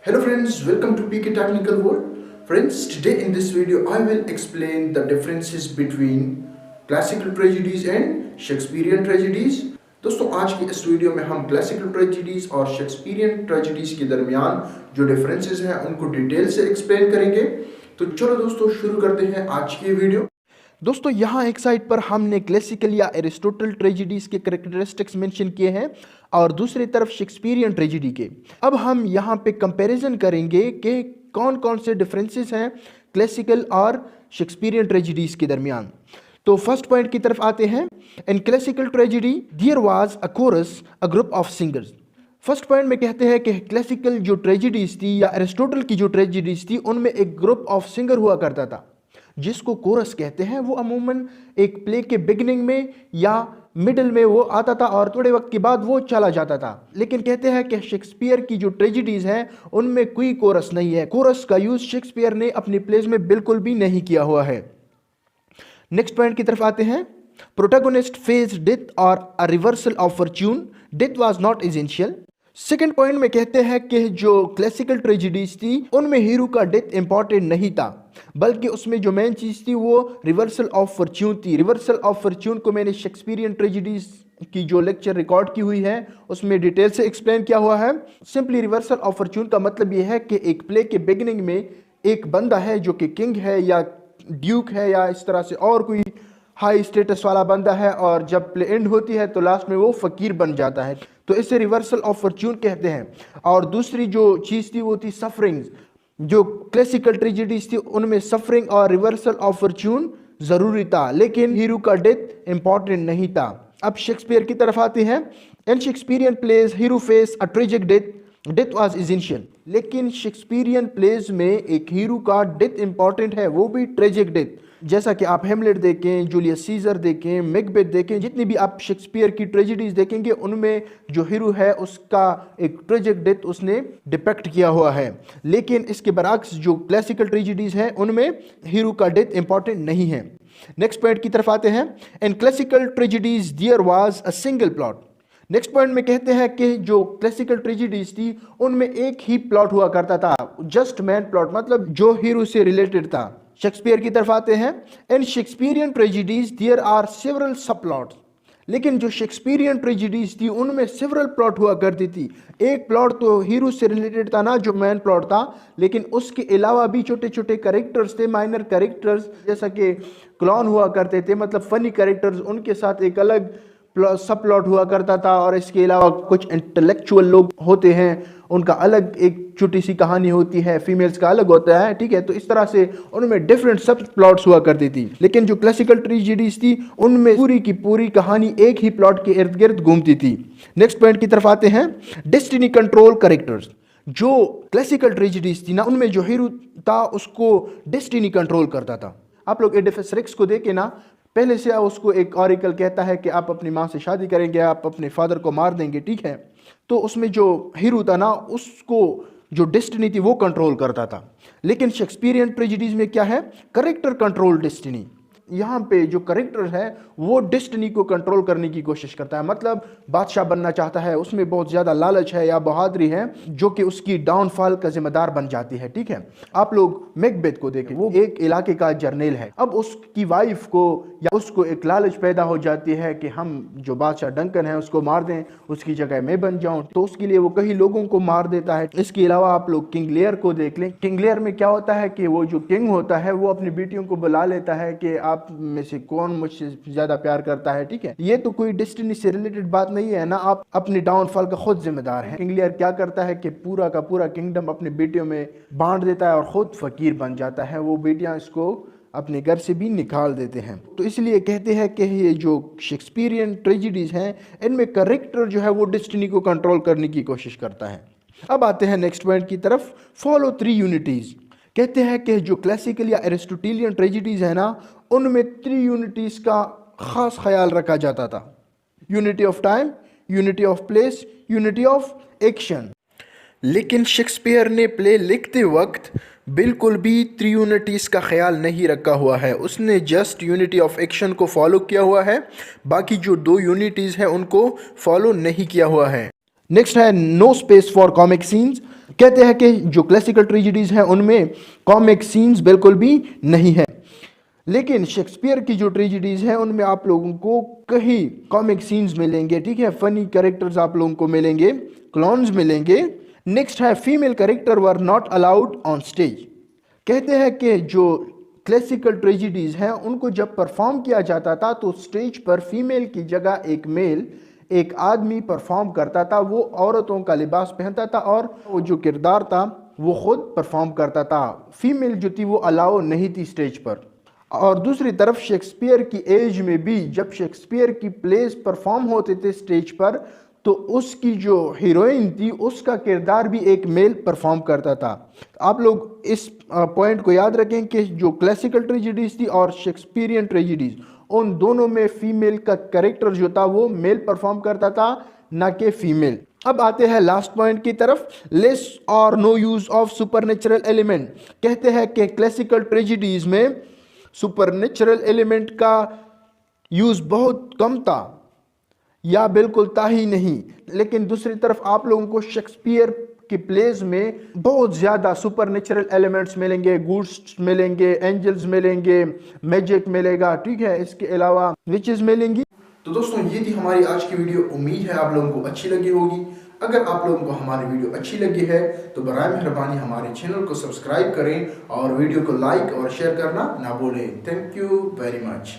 Hello friends, welcome to PK Technical World. Friends, today in this video I will explain the differences between classical tragedies and Shakespearean tragedies. दोस्तों आज की इस video में हम classical tragedies और Shakespearean tragedies के दरमियान जो डिफरेंसेस हैं उनको डिटेल से एक्सप्लेन करेंगे। तो चलो दोस्तों शुरू करते हैं आज की वीडियो। दोस्तों यहाँ एक साइड पर हमने क्लासिकल या एरिस्टोटल ट्रेजेडीज के कैरेक्टरिस्टिक्स मेंशन किए हैं और दूसरी तरफ शेक्सपियरियन ट्रेजेडी के। अब हम यहाँ पे कंपैरिजन करेंगे कि कौन कौन से डिफरेंसेस हैं क्लासिकल और शेक्सपियरियन ट्रेजेडीज के दरमियान। तो फर्स्ट पॉइंट की तरफ आते हैं। In classical tragedy there was a chorus, a group of singers. First point में कहते हैं कि क्लासिकल जो ट्रेजेडीज थी या एरिस्टोटल की जो ट्रेजेडीज थी उनमें एक ग्रुप ऑफ सिंगर हुआ करता था जिसको कोरस कहते हैं। वो अमूमन एक प्ले के बिगिनिंग में या मिडिल में वो आता था और थोड़े वक्त के बाद वो चला जाता था। लेकिन कहते हैं कि शेक्सपियर की जो ट्रेजेडीज हैं उनमें कोई कोरस नहीं है। कोरस का यूज शेक्सपियर ने अपनी प्लेज में बिल्कुल भी नहीं किया हुआ है। नेक्स्ट पॉइंट की तरफ आते हैं। प्रोटैगोनिस्ट फेस डेथ और अ reversal of Fortune, death was not essential. Second point में कहते हैं कि जो क्लासिकल ट्रेजेडीज थी उनमें हीरो का डेथ इंपॉर्टेंट नहीं था, बल्कि उसमें जो मेन चीज थी वो रिवर्सल ऑफ फॉर्च्यून थी। रिवर्सल ऑफ फॉर्च्यून को मैंने शेक्सपियरियन ट्रेजेडीज की जो लेक्चर रिकॉर्ड की हुई है उसमें डिटेल से एक्सप्लेन किया हुआ है। सिंपली रिवर्सल ऑफ फॉर्च्यून का मतलब ये है कि एक प्ले के बिगिनिंग में एक बंदा है जो कि किंग है या ड्यूक है या इस तरह से और कोई हाई स्टेटस वाला बंदा है, और जब प्ले एंड होती है तो लास्ट में वो फकीर बन जाता है, तो इसे रिवर्सल ऑफ फॉर्च्यून कहते हैं। और दूसरी जो चीज़ थी वो थी सफरिंग्स। जो क्लासिकल ट्रेजेडीज थी उनमें सफरिंग और रिवर्सल ऑफ फॉर्च्यून ज़रूरी था, लेकिन हीरो का डेथ इंपॉर्टेंट नहीं था। अब शेक्सपियर की तरफ आते हैं। In Shakespearean plays hero face a tragic death, death was essential. लेकिन शेक्सपियरियन प्लेज में एक हीरो का डेथ इंपॉर्टेंट है, वो भी ट्रेजिक डेथ। जैसा कि आप हेमलेट देखें, जूलियस सीजर देखें, मैकबेथ देखें, जितनी भी आप शेक्सपियर की ट्रेजेडीज देखेंगे उनमें जो हीरो है उसका एक ट्रेजिक डेथ उसने डिपेक्ट किया हुआ है। लेकिन इसके बरअक्स जो क्लासिकल ट्रेजेडीज हैं उनमें हीरो का डेथ इंपॉर्टेंट नहीं है। नेक्स्ट पॉइंट की तरफ आते हैं। In classical tragedies there was a single plot. Next point में कहते हैं कि जो क्लासिकल ट्रेजेडीज थी उनमें एक ही प्लॉट हुआ करता था, जस्ट मैन प्लॉट, मतलब जो हीरो से रिलेटेड था। शेक्सपियर की तरफ आते हैं। In Shakespearean tragedies there are several sub plots. लेकिन जो शेक्सपियरियन ट्रेजेडीज थी उनमें सेवरल प्लॉट हुआ करती थी। एक प्लॉट तो हीरो से रिलेटेड था ना, जो मेन प्लॉट था, लेकिन उसके अलावा भी छोटे छोटे कैरेक्टर्स थे, माइनर कैरेक्टर्स, जैसा कि क्लॉन हुआ करते थे, मतलब फनी कैरेक्टर्स, उनके साथ एक अलग सब प्लॉट हुआ करता था। और इसके अलावा कुछ इंटेलेक्चुअल लोग होते हैं, उनका अलग एक छोटी सी कहानी होती है, फीमेल्स का अलग होता है, ठीक है। तो इस तरह से उनमें डिफरेंट सब प्लॉट्स हुआ करती थी। लेकिन जो क्लासिकल ट्रेजेडीज थी उनमें पूरी की पूरी कहानी एक ही प्लॉट के इर्द गिर्द घूमती थी। नेक्स्ट पॉइंट की तरफ आते हैं। Destiny control characters. जो क्लासिकल ट्रेजेडीज थी ना उनमें जो हीरो था उसको डेस्टिनी कंट्रोल करता था। आप लोग एडिफस रेक्स को देखे ना, पहले से उसको एक ऑरिकल कहता है कि आप अपनी माँ से शादी करेंगे, आप अपने फादर को मार देंगे, ठीक है। तो उसमें जो हीरो था ना उसको जो डेस्टिनी थी वो कंट्रोल करता था। लेकिन शेक्सपियरियन ट्रेजेडीज में क्या है? Character control destiny. यहाँ पे जो करेक्टर है वो डेस्टिनी को कंट्रोल करने की कोशिश करता है, मतलब बादशाह बनना चाहता है, उसमें बहुत ज़्यादा लालच है या बहादुरी है जो कि उसकी डाउनफॉल का जिम्मेदार बन जाती है, ठीक है। आप लोग मैकबेथ को देखें, वो एक इलाके का जर्नल है। अब उसकी वाइफ को या उसको एक लालच पैदा हो जाती है कि हम जो बादशाह डंकन है उसको मार दें, उसकी जगह मैं बन जाऊं, तो उसके लिए वो कई लोगों को मार देता है। इसके अलावा आप लोग किंग लियर को देख लें। किंग लियर में क्या होता है कि वो जो किंग होता है वो अपनी बेटियों को बुला लेता है कि आप में से कौन मुझसे ज्यादा प्यार करता है, ठीक है। ये तो कोई डेस्टिनी से रिलेटेड बात नहीं है ना, आप अपने डाउनफॉल का खुद जिम्मेदार हैं। किंग लियर क्या करता है कि पूरा का पूरा किंगडम अपनी बेटियों में बांट देता है और खुद फकीर बन जाता है। वो बेटियां इसको अपने घर से भी निकाल देते हैं। तो इसलिए कहते हैं कि ये जो शेक्सपियरियन ट्रेजेडीज हैं इनमें कैरेक्टर जो है वो डेस्टिनी को कंट्रोल करने की कोशिश करता है। अब आते हैं नेक्स्ट पॉइंट की तरफ। Follow 3 unities. कहते हैं कि जो क्लासिकल या एरिस्टोटेलियन ट्रेजेडीज है ना उनमें 3 यूनिटीज का खास ख्याल रखा जाता था। Unity of time, unity of place, unity of action. लेकिन शेक्सपियर ने प्ले लिखते वक्त बिल्कुल भी 3 यूनिटीज़ का ख्याल नहीं रखा हुआ है। उसने जस्ट यूनिटी ऑफ एक्शन को फॉलो किया हुआ है, बाकी जो 2 यूनिटीज़ हैं उनको फॉलो नहीं किया हुआ है। नेक्स्ट है no space for comic scenes. कहते हैं कि जो क्लासिकल ट्रेजेडीज हैं उनमें कॉमिक सीन्स बिल्कुल भी नहीं है, लेकिन शेक्सपियर की जो ट्रेजेडीज हैं उनमें आप लोगों को कई कॉमिक सीन्स मिलेंगे, ठीक है, फनी कैरेक्टर्स आप लोगों को मिलेंगे, क्लॉन्स मिलेंगे। नेक्स्ट है female character were not allowed on stage. कहते हैं कि जो क्लासिकल ट्रेजेडीज हैं उनको जब परफॉर्म किया जाता था तो स्टेज पर फीमेल की जगह एक मेल, एक आदमी परफॉर्म करता था। वो औरतों का लिबास पहनता था और वो जो किरदार था वो खुद परफॉर्म करता था। फीमेल जो थी वो अलाउ नहीं थी स्टेज पर। और दूसरी तरफ शेक्सपियर की एज में भी जब शेक्सपियर की प्लेस परफॉर्म होते थे स्टेज पर तो उसकी जो हीरोइन थी उसका किरदार भी एक मेल परफॉर्म करता था। आप लोग इस पॉइंट को याद रखें कि जो क्लासिकल ट्रेजेडीज थी और शेक्सपियरियन ट्रेजेडीज उन दोनों में फीमेल का कैरेक्टर जो था वो मेल परफॉर्म करता था, ना कि फीमेल। अब आते हैं लास्ट पॉइंट की तरफ, लेस और no use of supernatural element. कहते हैं कि क्लासिकल ट्रेजेडीज में सुपरनेचुरल एलिमेंट का यूज बहुत कम था या बिल्कुल था ही नहीं, लेकिन दूसरी तरफ आप लोगों को शेक्सपियर की प्लेस में बहुत ज़्यादा सुपरनेचुरल एलिमेंट्स मिलेंगे, गुड्स मिलेंगे, एंजल्स मिलेंगे, मैजिक मिलेगा, ठीक है, इसके अलावा विचेस मिलेंगी। तो दोस्तों ये थी हमारी आज की वीडियो, उम्मीद है आप लोगों को अच्छी लगी होगी। अगर आप लोगों को हमारी वीडियो अच्छी लगी है तो बराए मेहरबानी हमारे चैनल को सब्सक्राइब करें और वीडियो को लाइक और शेयर करना ना भूलें। Thank you very much.